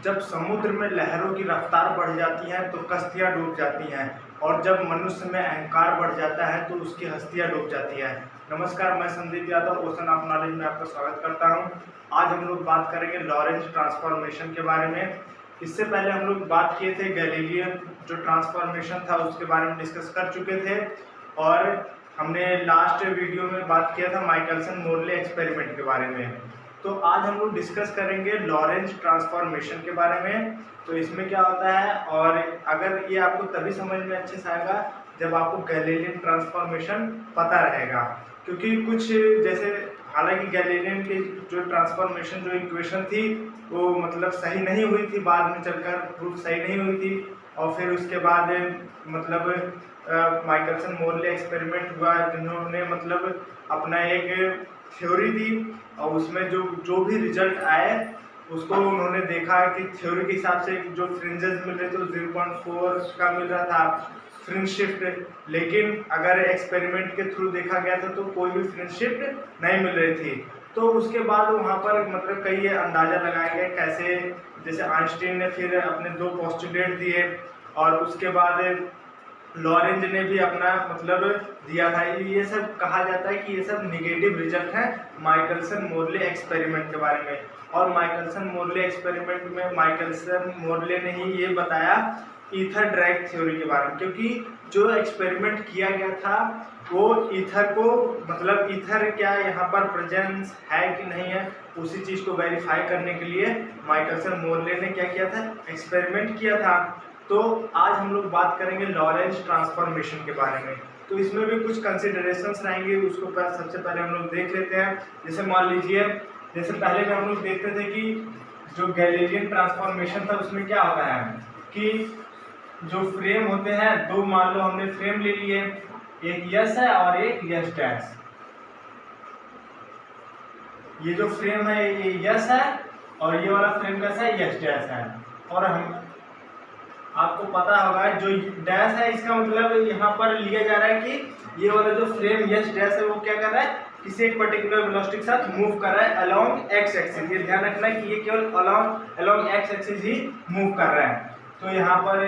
जब समुद्र में लहरों की रफ्तार बढ़ जाती है तो कश्तियाँ डूब जाती हैं, और जब मनुष्य में अहंकार बढ़ जाता है तो उसकी हस्तियाँ डूब जाती हैं। नमस्कार, मैं Sandeep Yadav ocean of knowledge में आपका स्वागत करता हूं। आज हम लोग बात करेंगे लॉरेंज ट्रांसफॉर्मेशन के बारे में। इससे पहले हम लोग बात किए थे गैलीलियन जो ट्रांसफॉर्मेशन था उसके बारे में डिस्कस कर चुके थे, और हमने लास्ट वीडियो में बात किया था माइकलसन मोरले एक्सपेरिमेंट के बारे में। तो आज हम लोग डिस्कस करेंगे लॉरेंज ट्रांसफॉर्मेशन के बारे में। तो इसमें क्या होता है, और अगर ये आपको तभी समझ में अच्छे से आएगा जब आपको गैलीलियन ट्रांसफॉर्मेशन पता रहेगा, क्योंकि कुछ जैसे हालांकि गैलीलियन की जो ट्रांसफॉर्मेशन जो इक्वेशन थी वो मतलब सही नहीं हुई थी, बाद में चलकर प्रूफ सही नहीं हुई थी, और फिर उसके बाद मतलब माइकलसन मोरले एक्सपेरिमेंट हुआ जिन्होंने मतलब अपना एक थ्योरी दी, और उसमें जो भी रिजल्ट आए उसको उन्होंने देखा कि थ्योरी के हिसाब से जो फ्रिंजेस मिल रहे थे 0.4 का मिल रहा था फ्रिंज शिफ्ट, लेकिन अगर एक्सपेरिमेंट के थ्रू देखा गया था तो कोई भी फ्रिंज शिफ्ट नहीं मिल रही थी। तो उसके बाद वहाँ पर मतलब कई अंदाज़ा लगाए गए कैसे, जैसे आइंस्टीन ने फिर अपने 2 पोस्टुलेट दिए, और उसके बाद लॉरेंज ने भी अपना मतलब दिया था। ये सब कहा जाता है कि ये सब निगेटिव रिजल्ट है माइकलसन मोरले एक्सपेरिमेंट के बारे में। और माइकलसन मोरले एक्सपेरिमेंट में माइकलसन मोरले ने ही ये बताया ईथर ड्रैग थ्योरी के बारे में, क्योंकि जो एक्सपेरिमेंट किया गया था वो ईथर को मतलब ईथर क्या यहाँ पर प्रेजेंस है कि नहीं है उसी चीज़ को वेरीफाई करने के लिए माइकलसन मोरले ने क्या किया था, एक्सपेरिमेंट किया था। तो आज हम लोग बात करेंगे लॉरेंज ट्रांसफॉर्मेशन के बारे में। तो इसमें भी कुछ कंसिडरेशंस रहेंगे, उसको सबसे पहले हम लोग देख लेते हैं। जैसे मान लीजिए, जैसे पहले में हम लोग देखते थे कि जो गैलीलियन ट्रांसफॉर्मेशन था उसमें क्या होता है कि जो फ्रेम होते हैं दो, मान लो हमने फ्रेम ले लिए, एक यस है और एक यस डैश। ये जो फ्रेम है ये यस है और ये वाला फ्रेम कैसा है, यस डैश है। और हम आपको पता होगा जो डैश है इसका मतलब यहाँ पर लिया जा रहा है कि ये वाला जो फ्रेम यस डैश है वो क्या कर रहा है, किसी एक पर्टिकुलर वेलोसिटी के साथ मूव कर रहा है अलोंग एक्स एक्सिस। ये ध्यान रखना है कि ये केवल अलोंग एक्स एक्सिस ही मूव कर रहा है। तो यहाँ पर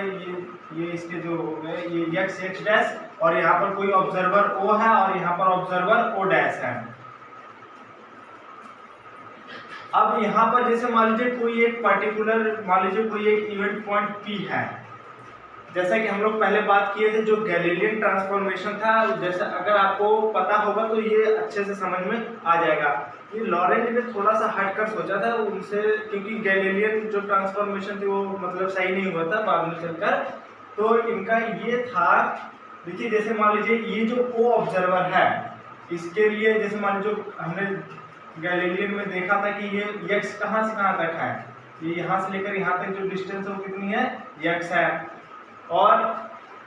ये इसके जो हो गए ये एक्स डैश, और यहाँ पर कोई ऑब्जर्वर ओ है और यहाँ पर ऑब्जर्वर ओ डैश है। अब यहाँ पर जैसे मान लीजिए कोई एक पर्टिकुलर, मान लीजिए कोई एक इवेंट पॉइंट पी है, जैसा कि हम लोग पहले बात किए थे जो गैलीलियन ट्रांसफॉर्मेशन था, जैसे अगर आपको पता होगा तो ये अच्छे से समझ में आ जाएगा। ये लॉरेंज ने थोड़ा सा हटकर सोचा था उनसे, क्योंकि गैलीलियन जो ट्रांसफॉर्मेशन थी वो मतलब सही नहीं हुआ था बाद में चलकर। तो इनका ये था, देखिए जैसे मान लीजिए ये जो ओ ऑब्जर्वर है इसके लिए, जैसे मान लीजिए हमने गैलीलियन में देखा था कि ये यक्स कहाँ से कहाँ तक है, ये यहाँ से लेकर यहाँ तक जो डिस्टेंस है वो कितनी है, यक्स है। और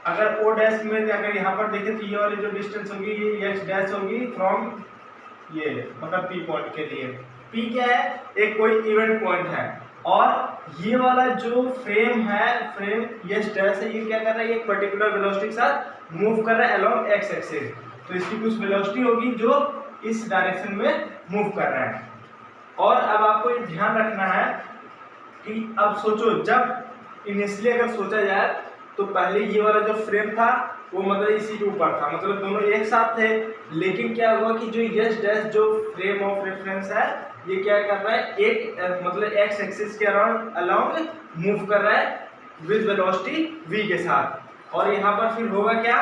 अगर ओ डैश में अगर यहाँ पर देखें तो ये वाली जो डिस्टेंस होगी ये एक्स डैश होगी फ्रॉम ये मतलब पी पॉइंट के लिए। पी क्या है, एक कोई इवेंट पॉइंट है, और ये वाला जो फ्रेम है, फ्रेम यस डैश है, ये क्या कर रहा है, एक पर्टिकुलर वेलोसिटी के साथ मूव कर रहा है अलोंग एक्स एक्सिस। तो इसकी कुछ वेलोसिटी होगी जो इस डायरेक्शन में मूव कर रहा है। और अब आपको ये ध्यान रखना है कि अब सोचो, जब इनिशियली अगर सोचा जाए तो पहले ये वाला जो फ्रेम था वो मतलब इसी के ऊपर था, मतलब दोनों एक साथ थे। लेकिन क्या हुआ कि जो यस डैश जो फ्रेम ऑफ रेफरेंस है ये क्या कर रहा है, एक मतलब एक्स एक्सिस के अराउंड अलोंग मूव कर रहा है विद वेलोसिटी v के साथ। और यहाँ पर फिर होगा क्या,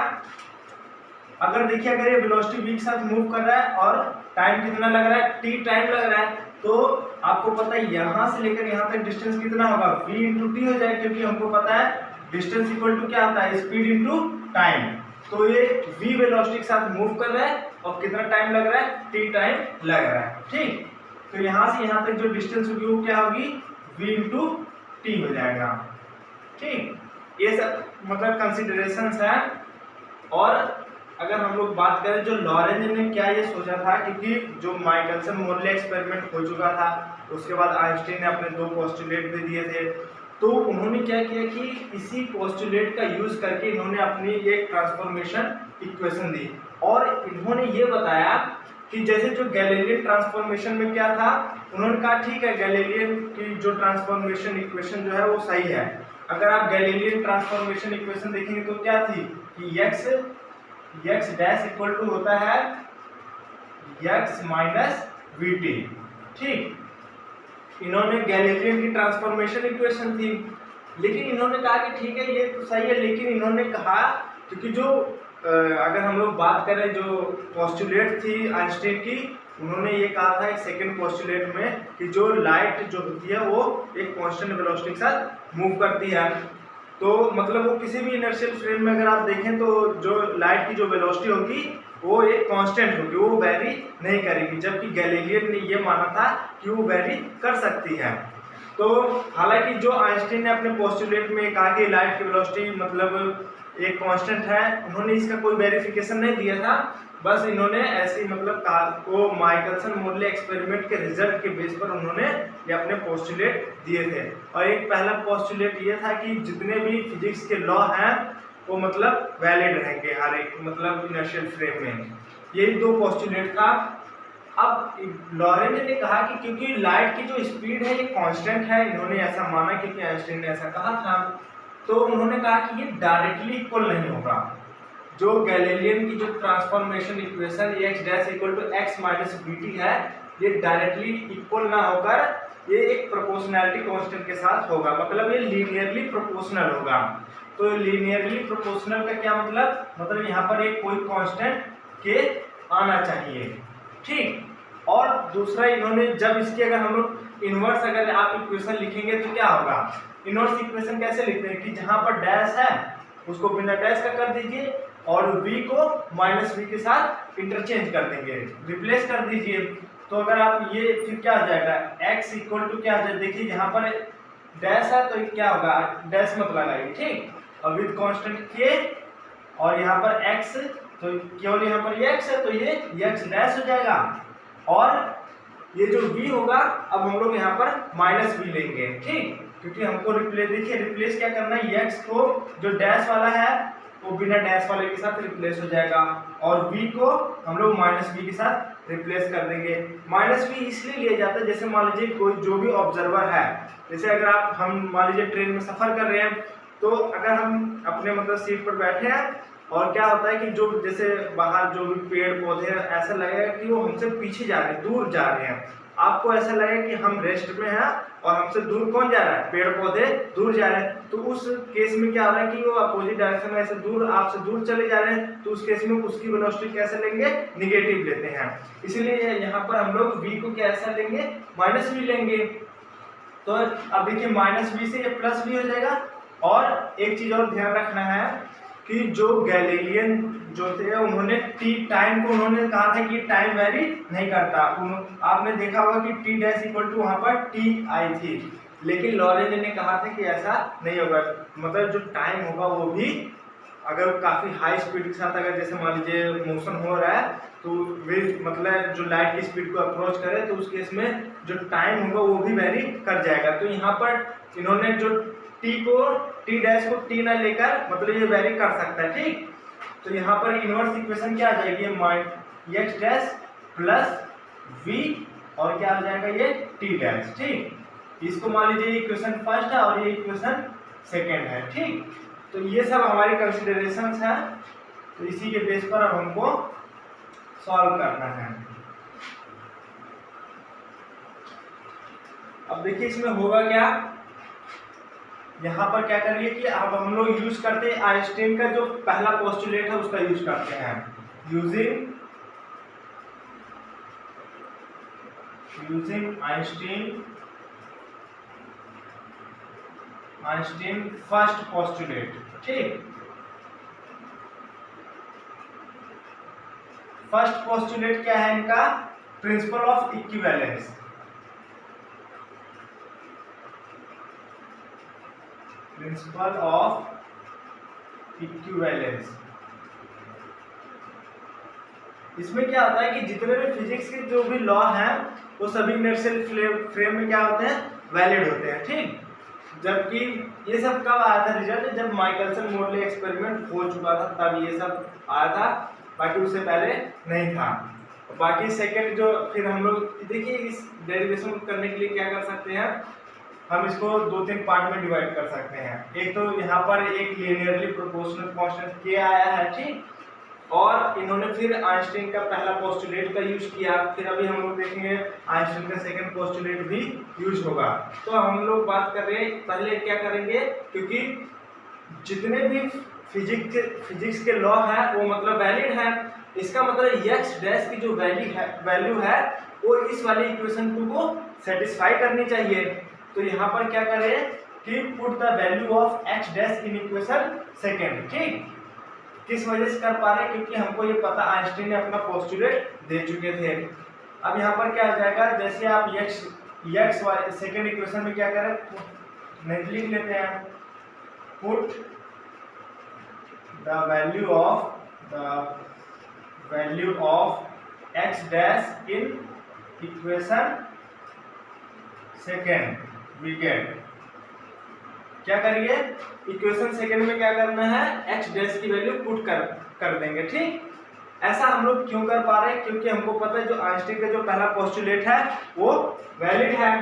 अगर देखिए अगर ये वेलोसिटी v के साथ मूव कर रहा है और टाइम कितना लग रहा है, t टाइम लग रहा है, तो आपको पता है यहाँ से लेकर यहाँ तक डिस्टेंस कितना होगा, v इंटू टी हो जाए, क्योंकि हमको पता है डिस्टेंस इक्वल टू क्या होता है, स्पीड इनटू टाइम। तो ये v वेलोसिटी के साथ मूव कर रहा है और कितना टाइम लग रहा है, t टाइम लग रहा है। ठीक, तो यहाँ से यहाँ तक जो डिस्टेंस होगी वो क्या होगी, v इंटू टी हो जाएगा। ठीक, ये सब मतलब कंसिडरेशंस है। और अगर हम लोग बात करें जो लॉरेंज ने क्या ये सोचा था, क्योंकि जो माइकलसन मोरले एक्सपेरिमेंट हो चुका था उसके बाद आइंस्टीन ने अपने 2 पोस्टुलेट भी दिए थे, तो उन्होंने क्या किया कि इसी पोस्टुलेट का यूज करके इन्होंने अपनी एक ट्रांसफॉर्मेशन इक्वेशन दी। और इन्होंने ये बताया कि जैसे जो गैलीलियन ट्रांसफॉर्मेशन में क्या था, उन्होंने कहा ठीक है गैलीलियन की जो ट्रांसफॉर्मेशन इक्वेशन जो है वो सही है। अगर आप गैलीलियन ट्रांसफॉर्मेशन इक्वेशन देखेंगे तो क्या थी कि x डैश इक्वल टू होता है x माइनस वी टी। ठीक, इन्होंने गैलीलियन की ट्रांसफॉर्मेशन इक्वेशन थी, लेकिन इन्होंने कहा कि ठीक है ये तो सही है, लेकिन इन्होंने कहा क्योंकि जो अगर हम लोग बात करें जो पोस्टुलेट थी आइंस्टीन की, उन्होंने ये कहा था एक सेकंड पोस्टुलेट में कि जो लाइट जो होती है वो एक कांस्टेंट वेलोसिटी के साथ मूव करती है। तो मतलब वो किसी भी इनर्शियल फ्रेम में अगर आप देखें तो जो लाइट की जो वेलोसिटी होगी वो एक कांस्टेंट होगी, वो वेरी नहीं करेगी, जबकि गैलीलियन ने ये माना था कि वो वेरी कर सकती है। तो हालांकि जो आइंस्टीन ने अपने पोस्टुलेट में कहा कि लाइट की वेलोसिटी मतलब एक कांस्टेंट है, उन्होंने इसका कोई वेरिफिकेशन नहीं दिया था, बस इन्होंने ऐसे मतलब कहा वो माइकलसन मोरले एक्सपेरिमेंट के रिजल्ट के बेस पर उन्होंने ये अपने पोस्टुलेट दिए थे। और एक पहला पोस्टुलेट ये था कि जितने भी फिजिक्स के लॉ हैं वो मतलब वैलिड रहेंगे हर एक मतलब इनर्शियल फ्रेम में। यही दो पोस्टुलेट था। अब लॉरेंज ने कहा कि क्योंकि लाइट की जो स्पीड है ये कांस्टेंट है, इन्होंने ऐसा माना क्योंकि आइंस्टीन ने ऐसा कहा था, तो उन्होंने कहा कि ये डायरेक्टली इक्वल नहीं होगा। जो गैलीलियन की जो transformation equation x dash equal to x minus V T है, ये डायरेक्टली इक्वल ना होकर ये एक प्रोपोर्शनैलिटी कांस्टेंट के साथ होगा, मतलब ये लीनियरली प्रोपोर्शनल होगा। तो लीनियरली प्रोपोर्शनल का क्या मतलब यहाँ पर एक कोई कांस्टेंट के आना चाहिए। ठीक, और दूसरा इन्होंने जब इसकी अगर हम लोग इनवर्स अगर आप इक्वेशन लिखेंगे तो क्या होगा, इनवर्स इक्वेशन कैसे लिखते हैं कि जहां पर डैश है उसको बिना डैश का कर दीजिए और v को माइनस वी के साथ इंटरचेंज कर देंगे, रिप्लेस कर दीजिए। तो अगर आप ये फिर क्या हो जाएगा x इक्वल टू क्या हो जाएगा, देखिए यहाँ पर डैश है तो क्या होगा डैश मत लगाइए, ठीक, और विद कांस्टेंट k और यहाँ पर x, तो केवल यहाँ पर ये x है तो ये x डैश हो जाएगा, और ये जो v होगा अब हम लोग यहाँ पर माइनस v लेंगे, ठीक, क्योंकि हमको रिप्लेस, देखिए रिप्लेस क्या करना है, x को जो डैश वाला है वो बिना डैश वाले के साथ रिप्लेस हो जाएगा और v को हम लोग माइनस v के साथ रिप्लेस कर देंगे। माइनस v इसलिए लिया जाता है जैसे मान लीजिए कोई जो भी ऑब्जर्वर है, जैसे अगर आप हम मान लीजिए ट्रेन में सफर कर रहे हैं, तो अगर हम अपने मतलब सीट पर बैठे हैं और क्या होता है कि जो जैसे बाहर जो भी पेड़ पौधे ऐसा लगेगा कि वो हमसे पीछे जा रहे हैं, दूर जा रहे हैं, आपको ऐसा लगेगा कि हम रेस्ट में हैं और हमसे दूर कौन जा रहा है, पेड़ पौधे दूर जा रहे हैं। तो उस केस में क्या हो रहा है कि वो अपोजिट डायरेक्शन में ऐसे दूर आपसे दूर चले जा रहे हैं, तो उस केस में उसकी वेलोसिटी कैसे लेंगे, निगेटिव लेते हैं। इसीलिए यहाँ पर हम लोग v को कैसा लेंगे, माइनस v लेंगे। तो अब देखिए माइनस v से ये प्लस v हो जाएगा। और एक चीज और ध्यान रखना है कि जो गैलीलियन जो थे उन्होंने टी टाइम को उन्होंने कहा था कि टाइम वेरी नहीं करता, आपने देखा होगा कि टी डैश इक्वल टू वहां पर टी आई थी, लेकिन लॉरेंज ने कहा था कि ऐसा नहीं होगा, मतलब जो टाइम होगा वो भी अगर काफी हाई स्पीड के साथ अगर जैसे मान लीजिए मोशन हो रहा है तो वे मतलब जो लाइट की स्पीड को अप्रोच करे तो उस केस में जो टाइम होगा वो भी वेरी कर जाएगा। तो यहाँ पर इन्होंने जो टी डैश को टी ना लेकर मतलब ये वेरी कर सकता है, ठीक। तो यहाँ पर इनवर्स इक्वेशन क्या आ जाएगी, एक्स डैश प्लस वी और क्या आ जाएगा ये टी डैश, ठीक। इसको मान लीजिए इक्वेशन फर्स्ट है और ये इक्वेशन सेकेंड है, ठीक। तो ये सब हमारी कंसिडरेशंस हैं, तो इसी के बेस पर अब हमको सॉल्व करना है। अब देखिए इसमें होगा क्या, यहाँ पर क्या करिए कि अब हम लोग यूज करते हैं आइंस्टीन का जो पहला पोस्टुलेट है उसका यूज करते हैं, यूजिंग आइंस्टीन फर्स्ट पोस्टुलेट, ठीक। फर्स्ट पोस्टुलेट क्या है इनका, principle of equivalence. Principle of equivalence, इसमें क्या होता है कि जितने भी फिजिक्स के जो भी लॉ हैं वो सभी इनर्शियल फ्रेम में क्या होते हैं, वैलिड होते हैं, ठीक। जबकि ये सब कब आया था रिजल्ट, जब माइकलसन मोरले एक्सपेरिमेंट हो चुका था तब ये सब आया था, बाकी उससे पहले नहीं था। बाकी सेकंड जो फिर हम लोग देखिए इस डेरिवेशन करने के लिए क्या कर सकते हैं, हम इसको 2-3 पार्ट में डिवाइड कर सकते हैं। एक तो यहाँ पर एक लीनियरली प्रोपोर्शनल कांस्टेंट के आया है, ठीक, और इन्होंने फिर आइंस्टीन का पहला पोस्टुलेट का यूज किया, फिर अभी हम लोग देखेंगे आइंस्टीन का सेकंड पोस्टुलेट भी यूज होगा। तो हम लोग बात कर रहे हैं पहले क्या करेंगे, क्योंकि जितने भी फिजिक्स के लॉ है वो मतलब वैलिड है, इसका मतलब एक्स डैश की जो वैल्यू है वो इस वाली इक्वेशन 2 को सेटिस्फाई करनी चाहिए। तो यहाँ पर क्या करें कि put the value of X dash in equation second, ठीक। किस वजह से कर पा रहे हैं, क्योंकि हमको ये पता आइंस्टीन ने अपना पोस्टुलेट दे चुके थे। अब यहाँ पर क्या हो जाएगा, जैसे आप एक्स सेकंड इक्वेशन में क्या करें, नहीं लिख लेते हैं, put the value of X dash in equation second. We get, क्या करिए, इक्वेशन सेकेंड में क्या करना है, एक्स डैश की वैल्यू पुट कर देंगे, ठीक। ऐसा हम लोग क्यों कर पा रहे हैं, क्योंकि हमको पता है जो आइंस्टीन का जो पहला पोस्टुलेट है वो वैलिड है,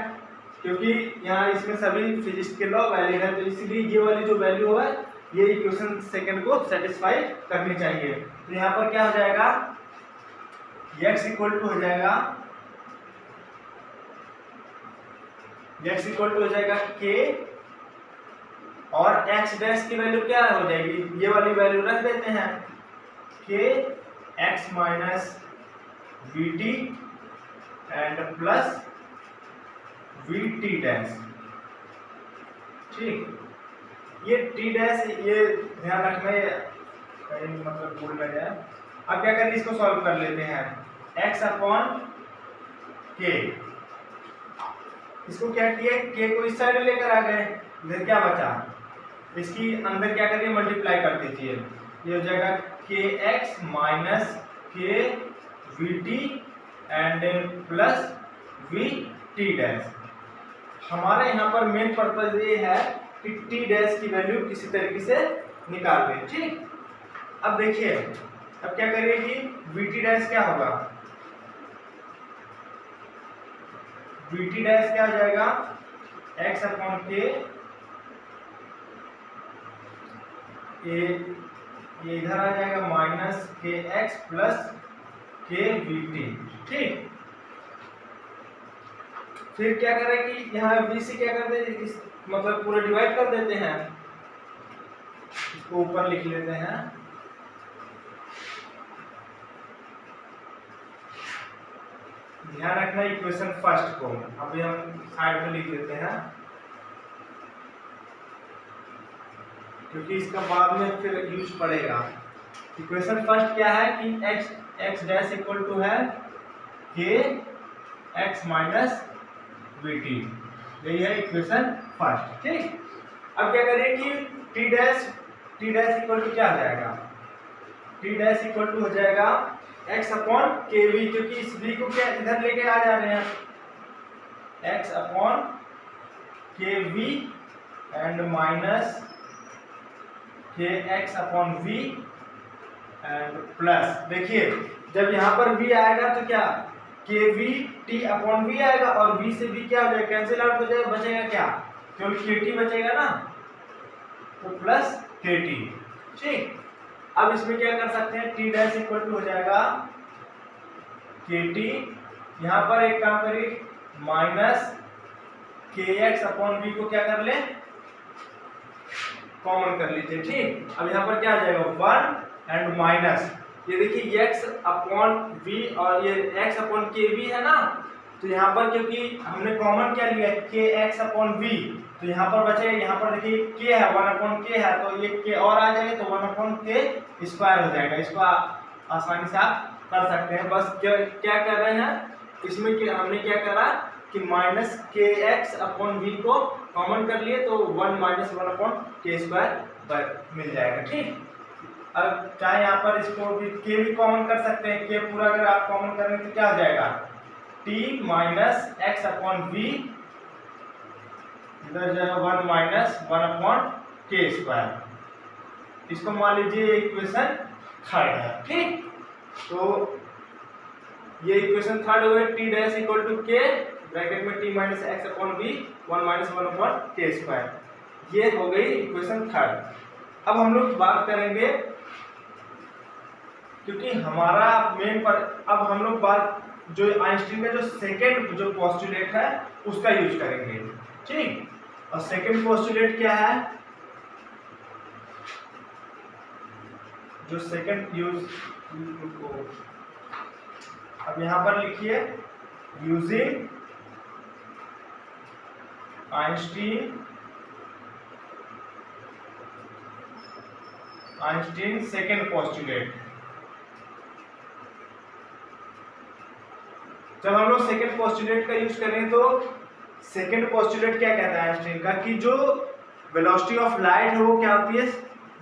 क्योंकि यहाँ इसमें सभी फिजिक्स के लॉ वैलिड है, तो इसलिए ये वाली जो वैल्यू है ये इक्वेशन सेकेंड को सेटिस्फाई करनी चाहिए। तो यहाँ पर क्या हो जाएगा, x इक्वल टू हो जाएगा k, और x डैश की वैल्यू क्या हो जाएगी, ये वाली वैल्यू रख देते हैं, k x minus V T and plus v t dash, ठीक। ये टी डैश ये ध्यान रखना है, कहीं मतलब भूल ना जाए। अब क्या करें, इसको सॉल्व कर लेते हैं, x अपॉन k, इसको क्या किया, k को इस साइड लेकर आ गए, इधर क्या बचा, इसकी अंदर क्या करिए, मल्टीप्लाई कर दीजिए, ये हो जाएगा के एक्स माइनस के we T and plus v t dash. हमारे यहाँ पर मेन पर्पज ये है कि टी डैश की वैल्यू किसी तरीके से निकाल दें, ठीक। अब देखिए, अब क्या करिए कि वी टी डैश क्या होगा, वी टी डैश क्या हो जाएगा, एक्स अपॉन के, ये इधर आ जाएगा माइनस के एक्स प्लस के वी टी, ठीक। फिर क्या करें कि यहाँ v से क्या करते हैं, इस मतलब पूरा डिवाइड कर देते हैं, इसको ऊपर लिख लेते हैं, ध्यान रखना इक्वेशन फर्स्ट को अभी हम साइड में लिख देते हैं, क्योंकि इसका बाद में फिर यूज पड़ेगा। इक्वेशन फर्स्ट क्या है कि x डैश इक्वल टू है के एक्स माइनस वी टी, यही है इक्वेशन फर्स्ट, ठीक। अब क्या करें कि टी डैश इक्वल टू क्या हो जाएगा, टी डैश इक्वल टू हो जाएगा x अपॉन के वी, क्योंकि इस v को क्या इधर लेके आ जा रहे हैं, x upon K V and minus K X upon V and plus, देखिए जब यहाँ पर v आएगा तो क्या के वी टी अपॉन वी आएगा, और v से v क्या हो जाएगा, कैंसिल आउट हो जाएगा, बचेगा क्या, केवल के टी बचेगा ना, तो प्लस के टी, ठीक। अब इसमें क्या कर सकते हैं, टी डैश इक्वल टू हो जाएगा के टी, यहाँ पर एक काम करिए minus K X upon we को क्या कर ले, कॉमन कर लीजिए, ठीक। अब यहाँ पर क्या आ जाएगा 1 एंड माइनस, ये देखिए x अपॉन v और ये x अपॉन के वी है ना, तो यहाँ पर क्योंकि हमने कॉमन क्या लिया के एक्स अपॉन वी, तो यहाँ पर बचेगा, यहाँ पर देखिए k है 1 अपॉन के है, तो ये k और आ जाएगा तो 1 अपॉन के स्क्वायर हो जाएगा। इसको आसानी से आप कर सकते हैं। बस क्या कर रहे हैं इसमें हमने क्या करा कि minus K X upon we को कॉमन कर लिए, तो 1 माइनस 1 अपॉन के स्क्वायर मिल जाएगा, ठीक। अब चाहे यहाँ पर इसको भी के भी कॉमन कर सकते हैं, के पूरा अगर आप कॉमन करेंगे तो क्या हो जाएगा T minus x upon V, इधर जाएगा 1 माइनस 1 अपॉन के स्क्वायर। इसको मान लीजिए इक्वेशन थर्ड है, ठीक। तो ये इक्वेशन थर्ड हो गई, T dash equal to K bracket में T minus x upon B 1 minus 1 upon के स्क्वायर। ये हो गई इक्वेशन थर्ड। अब हम लोग बात करेंगे, क्योंकि हमारा मेन पर अब हम लोग बात जो आइंस्टीन का जो सेकेंड जो पोस्टुलेट है उसका यूज करेंगे, ठीक। और सेकेंड पोस्टुलेट क्या है, जो सेकेंड यूज को अब यहां पर लिखिए, यूजिंग आइंस्टीन सेकेंड पोस्टुलेट। जब हम लोग सेकेंड पोस्टुलेट का यूज करें तो सेकेंड पोस्टुलेट क्या कहता है आइंस्टीन का, कि जो वेलोसिटी ऑफ लाइट है वो क्या होती है,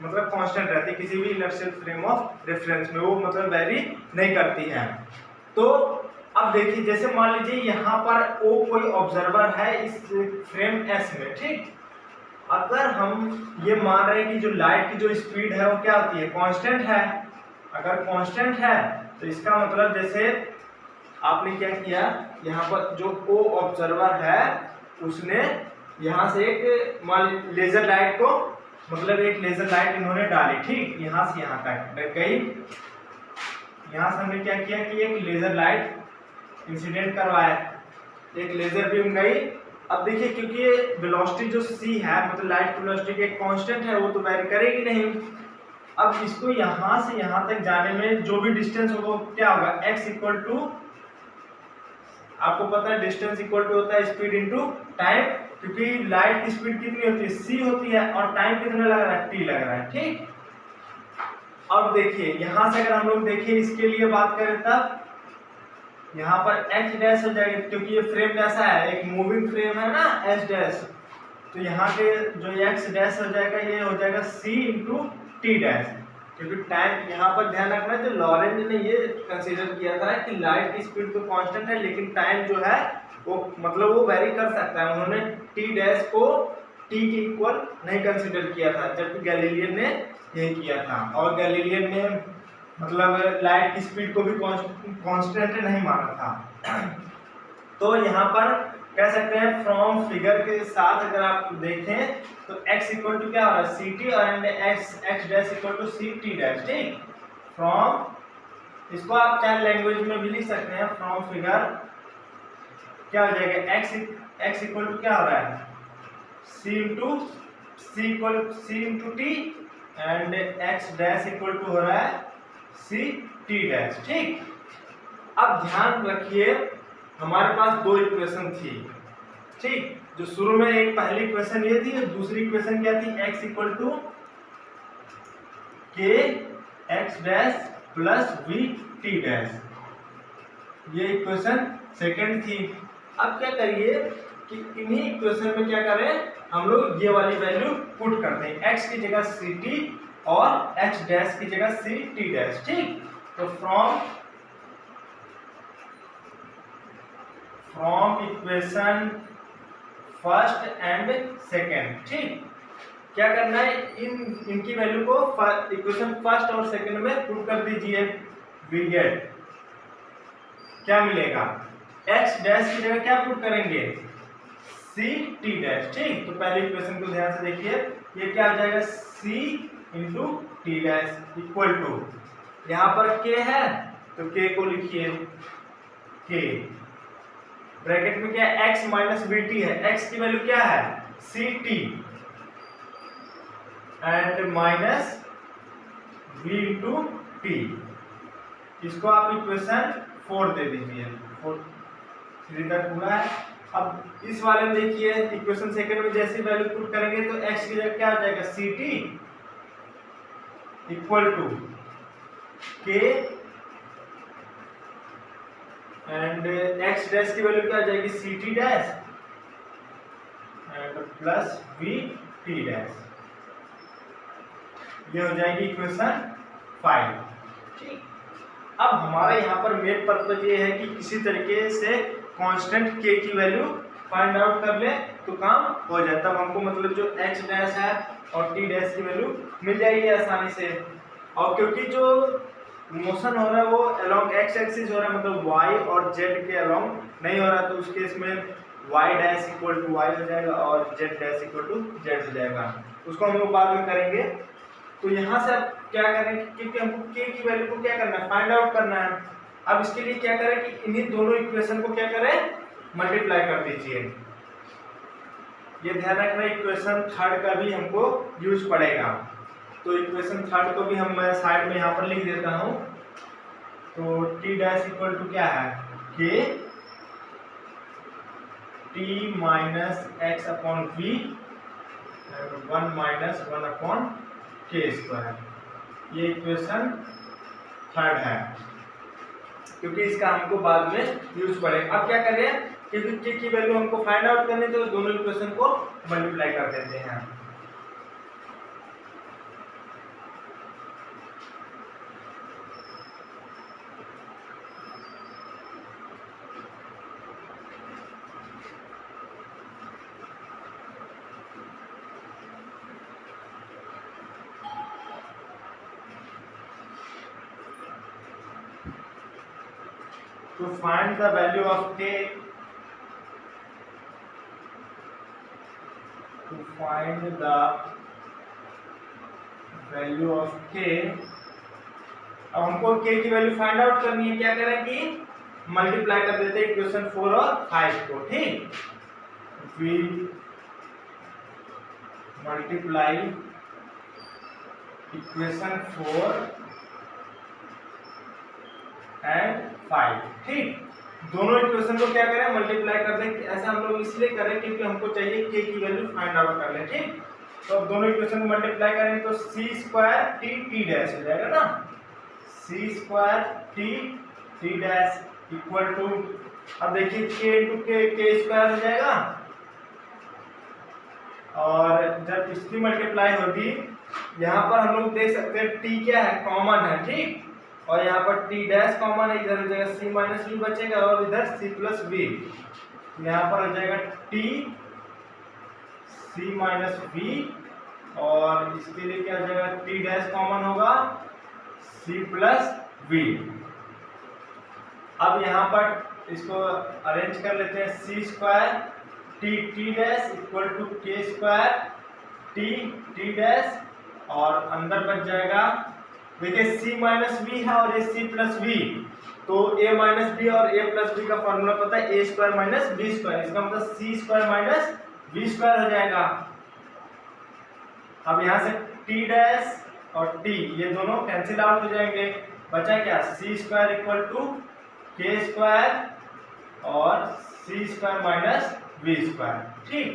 मतलब कांस्टेंट रहती है किसी भी इनर्शियल फ्रेम ऑफ रेफरेंस में, वो मतलब वेरी नहीं करती है। तो अब देखिए, जैसे मान लीजिए यहाँ पर ओ कोई ऑब्जर्वर है इस फ्रेम एस में, ठीक। अगर हम ये मान रहे हैं कि जो लाइट की जो स्पीड है वो क्या होती है, कांस्टेंट है। अगर कांस्टेंट है तो इसका मतलब जैसे आपने क्या किया, यहाँ पर जो ओ ऑब्जर्वर है उसने यहाँ से एक लेजर लाइट को, मतलब एक लेजर लाइट इन्होंने डाली, ठीक, यहाँ से यहाँ तक गई। यहाँ से हमने क्या किया कि एक लेजर लाइट इंसिडेंट करवाया, एक लेजर बीम गई। अब देखिए, क्योंकि ये वेलोसिटी जो सी है, मतलब लाइट की वेलोसिटी एक कांस्टेंट है, वो तो वेरी करेगी नहीं। अब इसको यहाँ से यहाँ तक जाने में जो भी डिस्टेंस होगा क्या होगा, x इक्वल टू, आपको पता है डिस्टेंस इक्वल टू होता है स्पीड इनटू टाइम, क्योंकि लाइट की स्पीड कितनी होती है, c होती है, और टाइम कितना लग रहा है, t लग रहा है, ठीक। अब देखिए यहां से अगर हम लोग देखिए इसके लिए बात करें तब यहाँ पर x डैश हो जाएगा, क्योंकि ये फ्रेम कैसा है, एक मूविंग फ्रेम है ना, s डैश, तो यहाँ के जो x डैश हो जाएगा ये हो जाएगा c इंटू टी डैश, क्योंकि टाइम यहाँ पर ध्यान रखना है, जो लॉरेंज ने ये कंसीडर किया था कि लाइट की स्पीड तो कांस्टेंट है लेकिन टाइम जो है वो मतलब वो वेरी कर सकता है। उन्होंने टी डैश को टी के इक्वल नहीं कंसीडर किया था, जबकि गैलीलियन ने यही किया था। और गैलीलियन ने मतलब लाइट की स्पीड को भी कांस्टेंट नहीं माना था। तो यहाँ पर कह सकते हैं फ्रॉम फिगर के साथ अगर आप देखें तो x इक्वल टू क्या हो रहा है, सी टी, और x dash equal to C T dash, ठीक। फ्रॉम, इसको आप चाहे लैंग्वेज में भी लिख सकते हैं, फ्रॉम फिगर क्या हो जाएगा, x इक्वल टू क्या हो रहा है, c into t, and x dash equal to हो रहा है सी टी डैश, ठीक। अब ध्यान रखिए हमारे पास दो इक्वेशन थी, ठीक। जो शुरू में एक पहली इक्वेशन ये थी, दूसरी इक्वेशन क्या थी, x इक्वल टू के x dash plus v t dash, ये इक्वेशन सेकंड थी। अब क्या करिए कि इन्हीं इक्वेशन में क्या करें, हम लोग ये वाली वैल्यू पुट करते हैं, x की जगह सी टी और x डैश की जगह सी टी डैश, ठीक। तो from equation first and second, ठीक। क्या करना है, इनकी वैल्यू को इक्वेशन फर्स्ट और सेकेंड में पुट कर दीजिए। वी गेट क्या मिलेगा, x डैश की जगह क्या पुट करेंगे, सी टी डैश, ठीक। तो पहले इक्वेशन को ध्यान से देखिए, ये क्या आ जाएगा, c into t dash equal to, यहाँ पर k है तो k को लिखिए, k ब्रैकेट में क्या है, x माइनस बी टी है, x की वैल्यू क्या है, सी t, and minus v into t, इसको आप इक्वेशन 4 दे दीजिए, 3 तक पूरा है। अब इस वाले में देखिए इक्वेशन सेकंड में जैसी वैल्यू पुट करेंगे तो x की जगह क्या हो जाएगा, c t equal to k, and x dash की वैल्यू क्या हो जाएगी, c T dash, and plus v t dash, ये हो जाएगी इक्वेशन 5, ठीक। अब हमारा यहाँ पर मेन पर्पज ये है कि किसी तरीके से कांस्टेंट k की वैल्यू फाइंड आउट कर ले तो काम हो जाए, तब हमको मतलब जो x डैश है और t डैश की वैल्यू मिल जाएगी आसानी से। और क्योंकि जो मोशन हो रहा है वो अलोंग एक्स एक्सिस हो रहा है, मतलब वाई और जेड के अलोंग नहीं हो रहा, तो उस केस में y dash equal to y हो जाएगा और z dash equal to z हो जाएगा। उसको हम लोग बाद में करेंगे। तो यहाँ से अब क्या करें, क्योंकि हमको के की वैल्यू को क्या करना है, फाइंड आउट करना है। अब इसके लिए क्या करें कि इन्हीं दोनों इक्वेशन को क्या करें, मल्टीप्लाई कर दीजिए। ये ध्यान रखना इक्वेशन थर्ड का भी हमको यूज पड़ेगा। तो इक्वेशन थर्ड को भी हम साइड में यहाँ पर लिख देता हूँ। तो टी डैश इक्वल टू क्या है, k t minus x upon v 1 minus 1 upon के स्क्वायर, ये इक्वेशन थर्ड है, क्योंकि इसका हमको बाद में यूज पड़ेगा। अब क्या करें, क्योंकि के की वैल्यू हमको फाइंड आउट करनी है, तो दोनों इक्वेशन को मल्टीप्लाई कर देते हैं। To find the value of k, to find the value of k, अब हमको k की वैल्यू फाइंड आउट करनी है। क्या करें कि मल्टीप्लाई कर देते हैं इक्वेशन 4 और 5 को, ठीक। वी मल्टीप्लाई इक्वेशन 4 एंड 5, ठीक। दोनों इक्वेशन को क्या करें, मल्टीप्लाई कर दें। ऐसा हम लोग इसलिए करें क्योंकि हमको चाहिए k की वैल्यू फाइंड आउट कर लें, ठीक। तो अब दोनों इक्वेशन को मल्टीप्लाई करेंगे तो c square t t dash हो जाएगा ना, c square t t dash equal to, अब देखिए k इंटू k स्क्वायर हो जाएगा, और जब इसकी मल्टीप्लाई होगी यहाँ पर हम लोग देख सकते हैं t क्या है, कॉमन है, ठीक। और यहाँ पर टी डैश कॉमन है, इधर हो जाएगा सी माइनस वी बचेगा और इधर सी प्लस वी, यहाँ पर हो जाएगा टी सी माइनस वी, और इसके लिए क्या हो जाएगा, टी डैश कॉमन होगा सी प्लस वी। अब यहाँ पर इसको अरेंज कर लेते हैं, c square t t dash equal to k square t t dash, और अंदर बच जाएगा, देखिए c माइनस वी है और ये c प्लस वी, तो a माइनस बी और a प्लस बी का फॉर्मूला पता है, a square minus b square, इसका मतलब c square minus b square हो जाएगा। अब यहाँ से t डैश और t ये दोनों कैंसिल आउट हो जाएंगे, बचा क्या, c square equal to k square और c square minus b square, ठीक।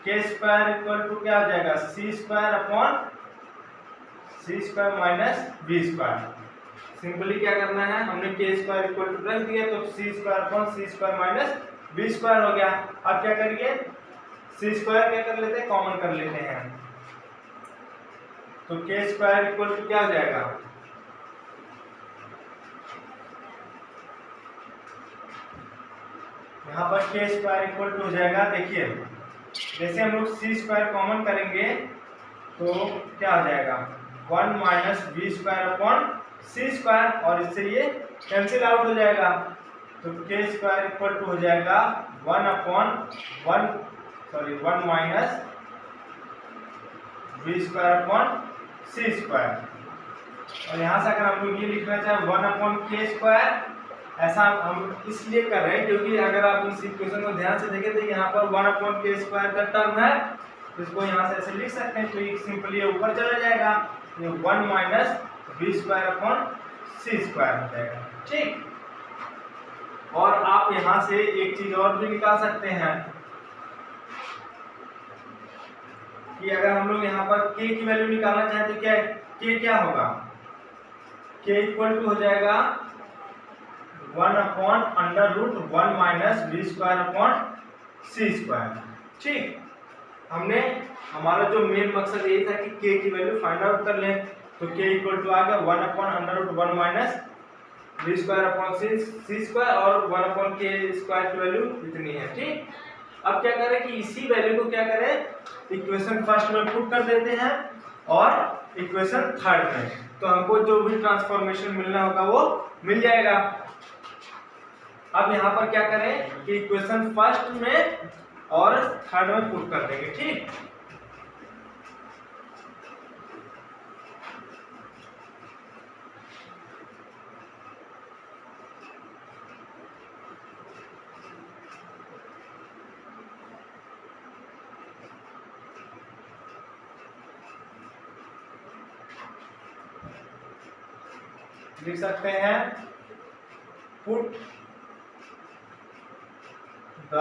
के स्क्वायर इक्वल टू क्या हो जाएगा, c square upon c square minus b square. Simply क्या करना है, हमने के स्क्वायर इक्वल टू रख दिया, तो सी square upon c square minus b square हो गया। अब क्या करिए, सी स्क्वायर क्या कर लेते हैं, कॉमन कर लेते हैं, तो के स्क्वायर इक्वल टू क्या हो जाएगा, यहाँ पर के स्क्वायर इक्वल टू हो जाएगा, देखिए जैसे हम लोग सी स्क्वायर कॉमन करेंगे तो क्या हो जाएगा, 1 minus b square upon c square, और इससे ये कैंसिल आउट हो जाएगा, तो के स्क्वायर इक्वल टू हो जाएगा 1 minus b square upon c square. और यहाँ से अगर हम लोग ये लिखना चाहें 1 अपॉन के स्क्वायर, ऐसा हम इसलिए कर रहे हैं क्योंकि अगर आप इस इक्वेशन को ध्यान से देखें तो यहाँ पर 1 अपॉन के स्क्वायर का टर्म है, तो इसको यहाँ से ऐसे लिख सकते हैं, तो ये सिंपली ऊपर चला जाएगा, ये 1 minus b square upon c square हो जाएगा, ठीक। और आप यहाँ से एक चीज और भी निकाल सकते हैं कि अगर हम लोग यहाँ पर k की वैल्यू निकालना चाहें तो क्या होगा, k इक्वल टू हो जाएगा 1 upon under root 1 minus b square upon c square, ठीक। हमने हमारा जो मेन मकसद यही था कि k की वैल्यू फाइंड आउट कर लें, तो k इक्वल टू आ गया 1 upon under root 1 minus b square upon c square, और 1 अपॉन के स्क्वायर की वैल्यू इतनी है, ठीक। अब क्या करें कि इसी वैल्यू को क्या करें, इक्वेशन फर्स्ट में पुट कर देते हैं और इक्वेशन थर्ड में, तो हमको जो भी ट्रांसफॉर्मेशन मिलना होगा वो मिल जाएगा। अब यहाँ पर क्या करें कि इक्वेशन फर्स्ट में और थर्ड में पुट कर देंगे, ठीक। लिख सकते हैं put the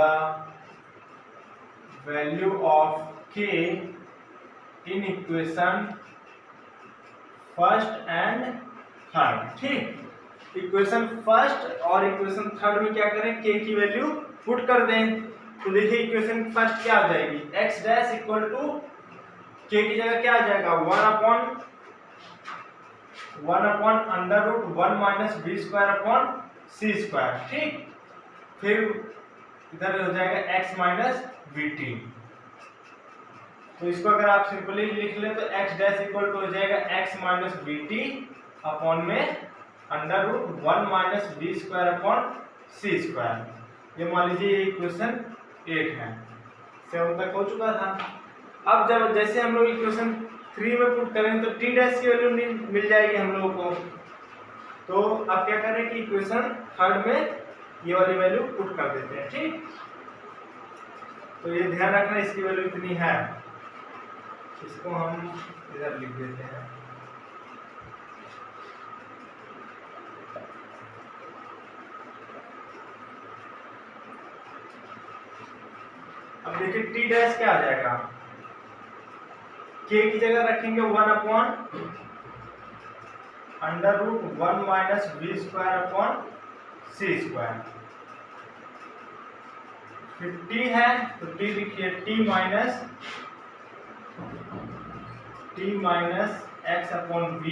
value of k in equation first and third, ठीक। इक्वेशन फर्स्ट और इक्वेशन थर्ड में क्या करें, k की वैल्यू पुट कर दें। तो देखिए इक्वेशन फर्स्ट क्या आ जाएगी, x dash equal to k की जगह क्या आ जाएगा 1 upon under root 1 minus b square upon c square, ठीक। फिर इधर हो जाएगा x माइनस बी टी। तो इसको अगर आप सिंपली लिख ले तो x डैश इक्वल टू हो जाएगा x minus b t upon में under root 1 minus b square upon c square. ये मान लीजिए इक्वेशन 8 है, 7 तक हो चुका था। अब जब जैसे हम लोग इक्वेशन 3 में पुट करेंगे तो टी डैश की वैल्यू मिल जाएगी हम लोगों को। तो अब क्या करें कि इक्वेशन थर्ड में ये वाली वैल्यू पुट कर देते हैं, ठीक। तो ये ध्यान रखना इसकी वैल्यू इतनी है, इसको हम इधर लिख देते हैं। अब देखिए टी डैश क्या आ जाएगा, k की जगह रखेंगे 1 upon under root 1 minus b square upon c square. फिर t है तो t लिखिए t minus x upon b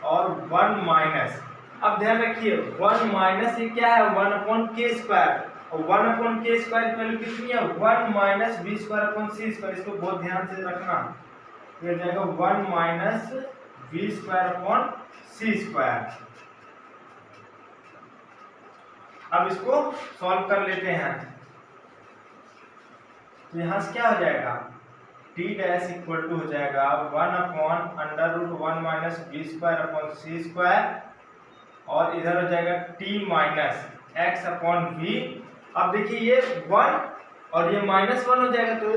और 1 माइनस, अब ध्यान रखिए 1 माइनस ये क्या है 1 अपॉन के स्क्वायर, और 1 अपॉन के स्क्वायर की वैल्यू कितनी है 1 minus b square upon c square. इसको बहुत ध्यान से रखना, ये हो जाएगा 1 minus b square upon c square. अब इसको सॉल्व कर लेते हैं। तो यहां से क्या हो जाएगा टी डैश इक्वल टू हो जाएगा 1 upon under root 1 minus b square upon c square, और इधर हो जाएगा T minus x upon v. अब देखिए ये 1 और ये -1 हो जाएगा तो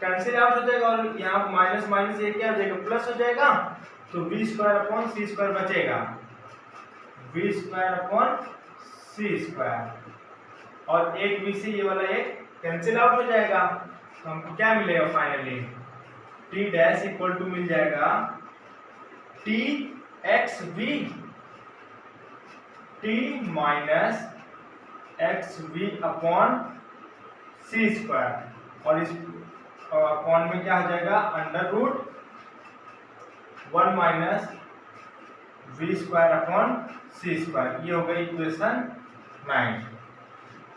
कैंसिल आउट हो जाएगा, और यहाँ माइनस माइनस ये क्या हो जाएगा प्लस हो जाएगा, तो B square upon c square बचेगा, B square upon c square, और एक बी से ये वाला एक कैंसिल आउट हो जाएगा। तो हमको क्या मिलेगा finally t dash equal to मिल जाएगा t x v, t minus x v upon c square, और इस अपॉन में क्या हो जाएगा under root 1 minus v square upon c square. ये हो गई इक्वेशन 9।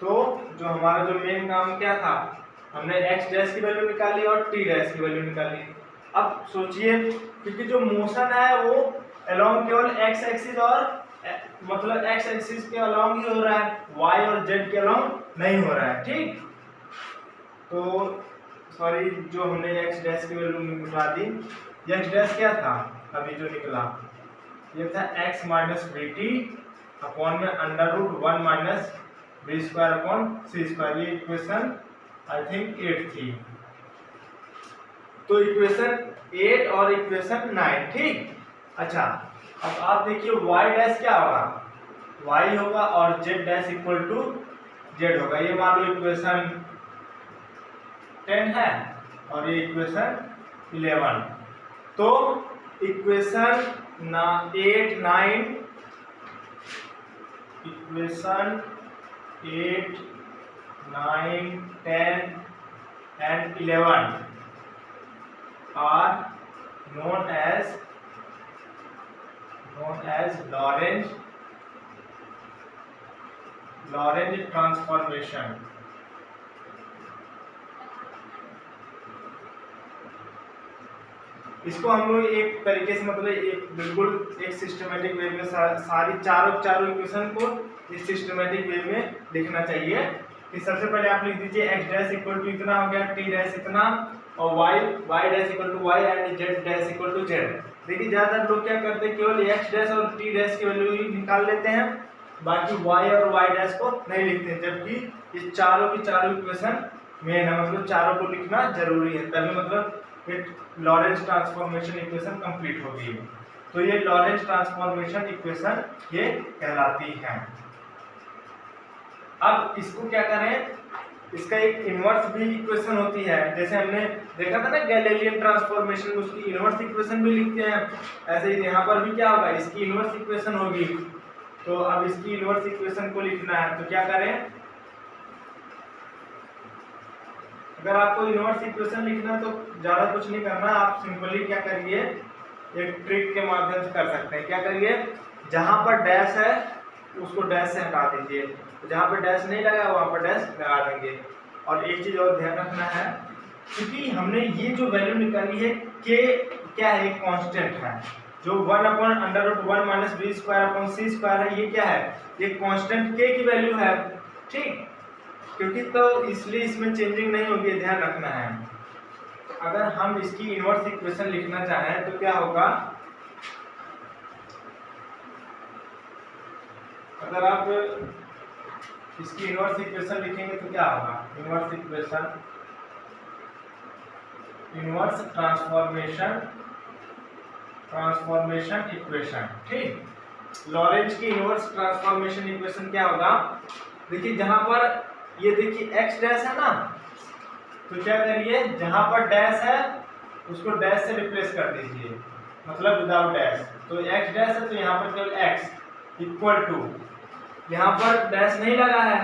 तो जो हमारा जो मेन काम क्या था, हमने x डैश की वैल्यू निकाली और t डैश की वैल्यू निकाली। अब सोचिए क्योंकि जो मोशन है वो अलोंग केवल x एक्सिस और मतलब x एक्सिस के अलोंग ही हो रहा है, y और z के अलोंग नहीं हो रहा है, ठीक। तो सॉरी जो हमने x डैश की वैल्यू निकाल दी, x डैश क्या था अभी जो निकला, ये था x minus b t upon में under root 1 minus b square upon c square. ये इक्वेशन आई थिंक 8 थी। तो इक्वेशन 8 और इक्वेशन 9, ठीक। अच्छा अब आप देखिए y डैश क्या होगा, y होगा और z dash equal to z होगा। ये मान लो इक्वेशन 10 है और ये इक्वेशन 11। तो equation 8, 9, equation 8, 9, 10 and 11 are known as Lorentz transformation. इसको हम लोग एक तरीके से मतलब एक बिल्कुल एक सिस्टमेटिक वे में सारी चारों इक्वेशन को इस सिस्टमेटिक वे में लिखना चाहिए। कि सबसे पहले आप लिख दीजिए x डैश इक्वल टू इतना हो गया, t डैश इतना, और y dash equal to y and z dash equal to z। देखिए ज़्यादातर लोग क्या करते हैं, केवल x डैश और t डैश की वैल्यू ही निकाल लेते हैं, बाकी y और y डैश को नहीं लिखते हैं, जबकि ये चारों की चारों इक्वेशन मेन है, मतलब चारों को लिखना जरूरी है, तभी मतलब लॉरेंस ट्रांसफॉर्मेशन इक्वेशन कंप्लीट होगी। तो ये लॉरेंस ट्रांसफॉर्मेशन इक्वेशन ये कहलाती है। अब इसको क्या करें, इसका एक इनवर्स भी इक्वेशन होती है, जैसे हमने देखा था ना गैलीलियन ट्रांसफॉर्मेशन में उसकी इनवर्स इक्वेशन भी लिखते हैं, ऐसे ही यहाँ पर भी क्या होगा, इसकी इनवर्स इक्वेशन होगी। तो अब इसकी इनवर्स इक्वेशन को लिखना है, तो क्या करें, अगर आपको इनवर्स इक्वेशन लिखना है तो ज़्यादा कुछ नहीं करना, आप सिंपली क्या करिए, एक ट्रिक के माध्यम से कर सकते हैं। क्या करिए, जहाँ पर डैश है उसको डैश से हटा दीजिए, जहाँ पर डैश नहीं लगा वहाँ पर डैश लगा देंगे। और एक चीज़ और ध्यान रखना है, क्योंकि हमने ये जो वैल्यू निकाली है के क्या है, एक कांस्टेंट है, जो 1/√1 minus b square upon c square है, ये क्या है, ये कांस्टेंट के की वैल्यू है, ठीक, क्योंकि तो इसलिए इसमें चेंजिंग नहीं होगी, ध्यान रखना है। अगर हम इसकी इनवर्स इक्वेशन लिखना चाहें तो क्या होगा, अगर आप इसकी इनवर्स इक्वेशन लिखेंगे तो क्या होगा, inverse equation, inverse transformation equation, ठीक। लॉरेंज की इनवर्स ट्रांसफॉर्मेशन इक्वेशन क्या होगा, देखिए जहां पर ये देखिए x डैश है ना, तो क्या करिए, जहां पर डैश है उसको डैश से रिप्लेस कर दीजिए, मतलब विदाउट डैश। तो x डैश है तो यहाँ पर केवल x इक्वल टू, यहाँ पर डैश नहीं लगा है,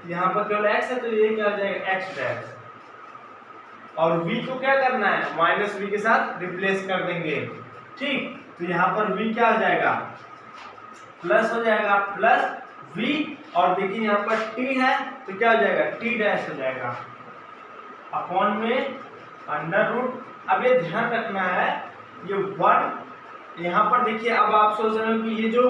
यहाँ पर केवल x है, तो ये क्या हो जाएगा, x डैश। और v को क्या करना है, माइनस v के साथ रिप्लेस कर देंगे, ठीक। तो यहाँ पर v क्या हो जाएगा, प्लस हो जाएगा, प्लस v, और देखिए यहाँ पर t है तो क्या हो जाएगा, t डैश हो जाएगा, अपॉन में अंडर रूट। अब ये ध्यान रखना है, ये 1 यहाँ पर देखिए, अब आप सोच रहे हो कि ये जो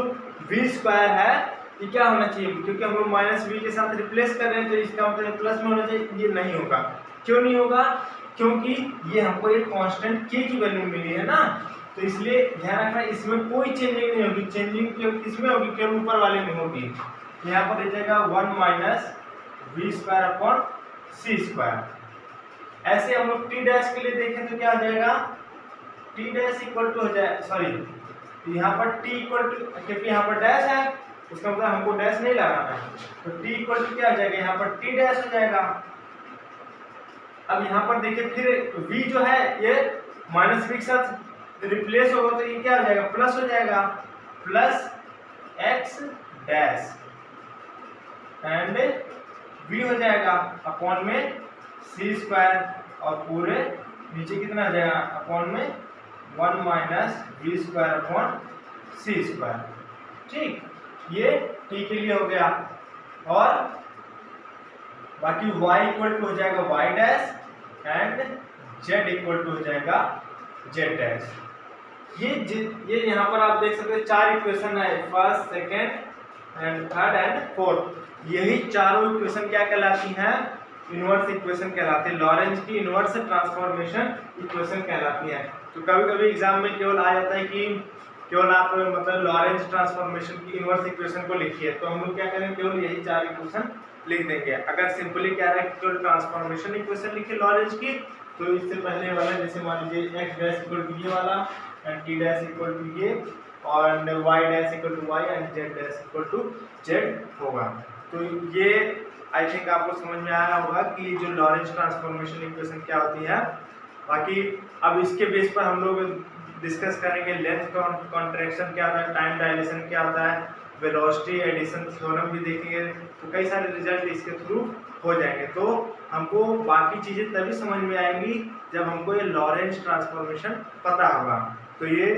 v स्क्वायर है ये क्या होना चाहिए, क्योंकि हम लोग माइनस v के साथ रिप्लेस कर रहे हैं तो इसका मतलब प्लस में होना चाहिए, ये नहीं होगा। क्यों नहीं होगा, क्योंकि ये हमको एक कांस्टेंट k की वैल्यू मिली है ना, तो इसलिए ध्यान रखना इसमें कोई चेंजिंग नहीं होगी, चेंजिंग किसमें होगी, केवल ऊपर वाले में होगी। यहाँ पर दे जाएगा 1 minus v square upon c square. ऐसे हम लोग टी डैश के लिए देखें तो क्या हो जाएगा, टी डैश इक्वल टू हो जाए, सॉरी यहाँ पर टी इक्वल टू, क्योंकि यहाँ पर डैश है इसका मतलब हमको डैश नहीं लगाना है, तो टी इक्वल टू क्या हो जाएगा, यहाँ पर टी डैश हो जाएगा। अब यहाँ पर देखिए फिर v जो है ये माइनस v के साथ रिप्लेस होगा तो ये क्या हो जाएगा, प्लस हो जाएगा, plus x dash and v हो जाएगा अपॉन में c स्क्वायर, और पूरे नीचे कितना हो जाएगा, अपॉन में 1 minus v square upon c square, ठीक। ये t के लिए हो गया, और बाकी y इक्वल टू हो जाएगा y dash and z equal to हो जाएगा z डैश। ये यहाँ पर आप देख सकते हैं 4 इक्वेशन है, first, second and third and fourth. यही चारों इक्वेशन क्या कहलाती हैं, इनवर्स इक्वेशन कहलाती है, लॉरेंज की इनवर्स ट्रांसफॉर्मेशन इक्वेशन कहलाती है। तो कभी कभी एग्जाम में केवल आ जाता है कि केवल आप मतलब लॉरेंज ट्रांसफॉर्मेशन की इनवर्स इक्वेशन को लिखिए, तो हम लोग क्या करेंगे, केवल यही 4 इक्वेशन लिख देंगे। अगर सिंपली क्या है, केवल ट्रांसफॉर्मेशन इक्वेशन लिखे लॉरेंज की, तो इससे पहले वाला जैसे मान लीजिए x डैश इक्वल टू ये वाला and t dash equal to ये, और y dash equal to y and z dash equal to z होगा। तो ये आई थिंक आपको समझ में आया होगा कि जो लॉरेंज ट्रांसफॉर्मेशन इक्वेशन क्या होती है। बाकी अब इसके बेस पर हम लोग डिस्कस करेंगे लेंथ कॉन्ट्रैक्शन क्या होता है, टाइम डायलेशन क्या होता है, वेलोसिटी एडिशन थ्योरम भी देखेंगे, तो कई सारे रिजल्ट इसके थ्रू हो जाएंगे। तो हमको बाकी चीज़ें तभी समझ में आएंगी जब हमको ये लॉरेंज ट्रांसफॉर्मेशन पता होगा, तो ये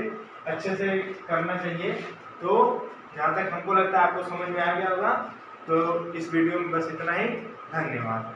अच्छे से करना चाहिए। तो जहाँ तक हमको लगता है आपको समझ में आ गया होगा, तो इस वीडियो में बस इतना ही, धन्यवाद।